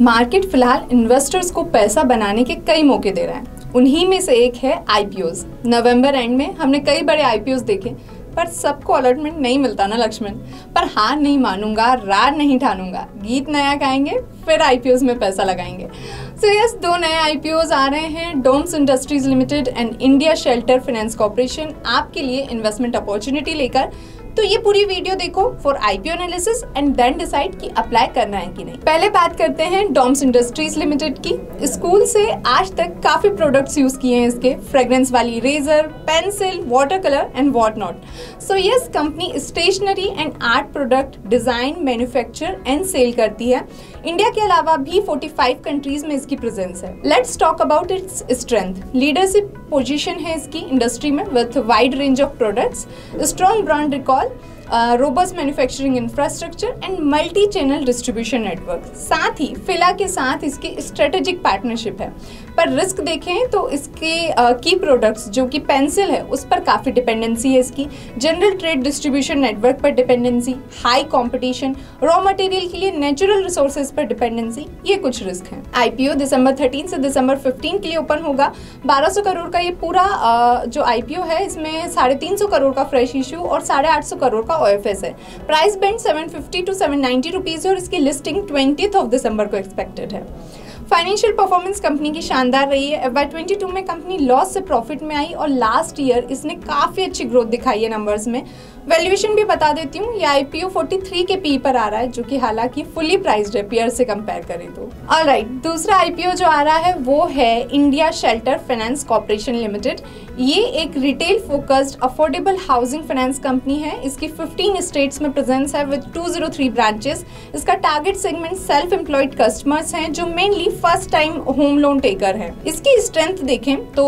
Market फिलहाल investors को पैसा बनाने के कई मौके दे रहा है। उन्हीं में से एक है आईपीओज। नवंबर एंड में हमने कई बड़े आईपीओज देखे, पर सबको अलॉटमेंट नहीं मिलता ना लक्ष्मण। पर हार नहीं मानूंगा, रार नहीं ठानूंगा, गीत नया गाएंगे, फिर आईपीओज में पैसा लगाएंगे। सो यस, दो नए आईपीओज आ रहे हैं, Doms Industries Limited and India Shelter Finance Corporation, आपके लिए इन्वेस्टमेंट अपॉर्चुनिटी लेकर। तो ये पूरी वीडियो देखो for IPO analysis and then decide कि अप्लाई करना है कि नहीं। पहले बात करते हैं डोम्स इंडस्ट्रीज लिमिटेड की। स्कूल से आज तक काफी प्रोडक्ट्स यूज किए हैं इसके, फ्रेग्रेंस वाली eraser, pencil, water colour and what not. So yes, company stationery and art product design, manufacture and sale करती है। इंडिया के अलावा भी 45 कंट्रीज में इसकी प्रेजेंस है। Let's talk about its strength. Leadership position है इसकी इंडस्ट्री में with wide range of products, strong brand recall, robust manufacturing infrastructure and multi channel distribution network. साथ ही फिला के साथ इसकी स्ट्रेटेजिक पार्टनरशिप है। पर रिस्क देखें तो इसके की प्रोडक्ट्स जो कि पेंसिल है उस पर काफ़ी डिपेंडेंसी है इसकी, जनरल ट्रेड डिस्ट्रीब्यूशन नेटवर्क पर dependency, high competition, raw material के लिए नेचुरल रिसोर्सेज पर डिपेंडेंसी, ये कुछ रिस्क हैं। आईपीओ दिसंबर 13 से दिसंबर 15 के लिए ओपन होगा। 1200 करोड़ का ये पूरा जो आईपीओ है, इसमें 350 करोड़ का फ्रेश इशू और 850 करोड़ का ओएफएस है। प्राइस बैंड 750 to 790 रुपीज़ और इसकी लिस्टिंग 20 दिसंबर को एक्सपेक्टेड है। फाइनेंशियल परफॉर्मेंस कंपनी की शानदार रही है। FY22 में कंपनी लॉस से प्रॉफिट में आई और लास्ट ईयर इसने काफ़ी अच्छी ग्रोथ दिखाई है नंबर्स में। वैल्यूएशन भी बता देती हूँ, ये आईपीओ 43 के पी पर आ रहा है, जो कि हालांकि फुली प्राइस्ड है पीयर से कंपेयर करें तो। ऑलराइट, दूसरा आईपीओ जो आ रहा है वो है India Shelter Finance corporation limited. ये एक retail focused affordable housing finance company है। इसकी 15 स्टेट्स में प्रेजेंस है विद 203 ब्रांचेस। इसका target segment self employed customers हैं जो mainly first time home loan taker है। इसकी स्ट्रेंथ देखें तो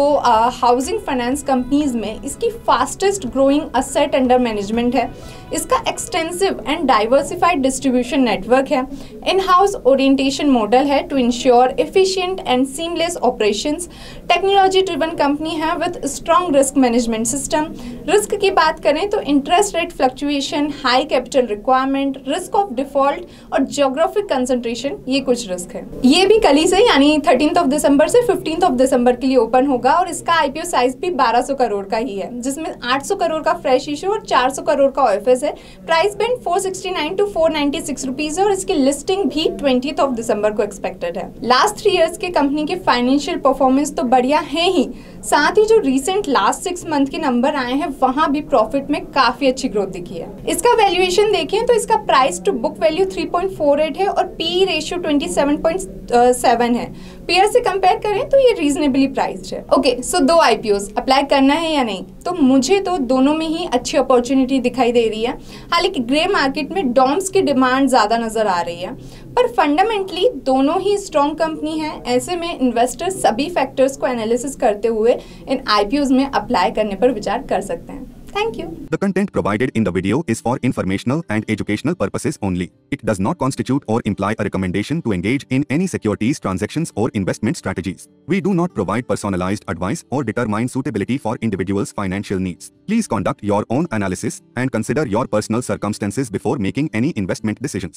हाउसिंग फाइनेंस कंपनीज में इसकी fastest growing asset under management है। इसका extensive and diversified distribution network है। इन हाउस ओरिएंटेशन मॉडल है to ensure efficient and seamless operations. Technology driven company है with strong risk management system. Risk की बात करें तो interest rate fluctuation, high capital requirement, risk of default और geographic concentration, ये कुछ रिस्क है। ये भी कल ही से यानी 13 दिसंबर से 15 दिसंबर के लिए ओपन होगा और इसका आईपीओ साइज भी 1200 करोड़ का ही है, जिसमें 800 करोड़ का फ्रेश इशू और 400 करोड़ का ओएफएस है। प्राइस बैंड 469 to 496 रुपीज है और इसकी लिस्टिंग भी 20 दिसंबर को एक्सपेक्टेड है। लास्ट 3 इयर्स के कंपनी के फाइनेंशियल परफॉर्मेंस तो बढ़िया है ही, साथ ही जो रिसेंट लास्ट 6 मंथ के नंबर आए हैं वहां भी प्रॉफिट में काफी अच्छी ग्रोथ दिखी है। इसका वैल्यूएशन देखें तो इसका प्राइस टू बुक वैल्यू 3.48 है और पी रेशियो 27.7 है। पीयर से कंपेयर करें तो ये रीजनेबली प्राइस्ड है। ओके, सो दो आईपीओज अप्लाई करना है या नहीं? तो मुझे तो दोनों में ही अच्छी अपॉर्चुनिटी दिखाई दे रही है। हालांकि ग्रे मार्केट में डॉम्स की डिमांड ज्यादा नजर आ रही है, पर फंडामेंटली दोनों ही स्ट्रॉन्ग कंपनी है। ऐसे में इन्वेस्टर्स सभी फैक्टर्स को एनालिसिस करते हुए इन आईपीओज में अप्लाई करने पर विचार कर सकते हैं। Thank you. The content provided in the video is for informational and educational purposes only. It does not constitute or imply a recommendation to engage in any securities transactions or investment strategies. We do not provide personalized advice or determine suitability for individuals' financial needs. Please conduct your own analysis and consider your personal circumstances before making any investment decisions.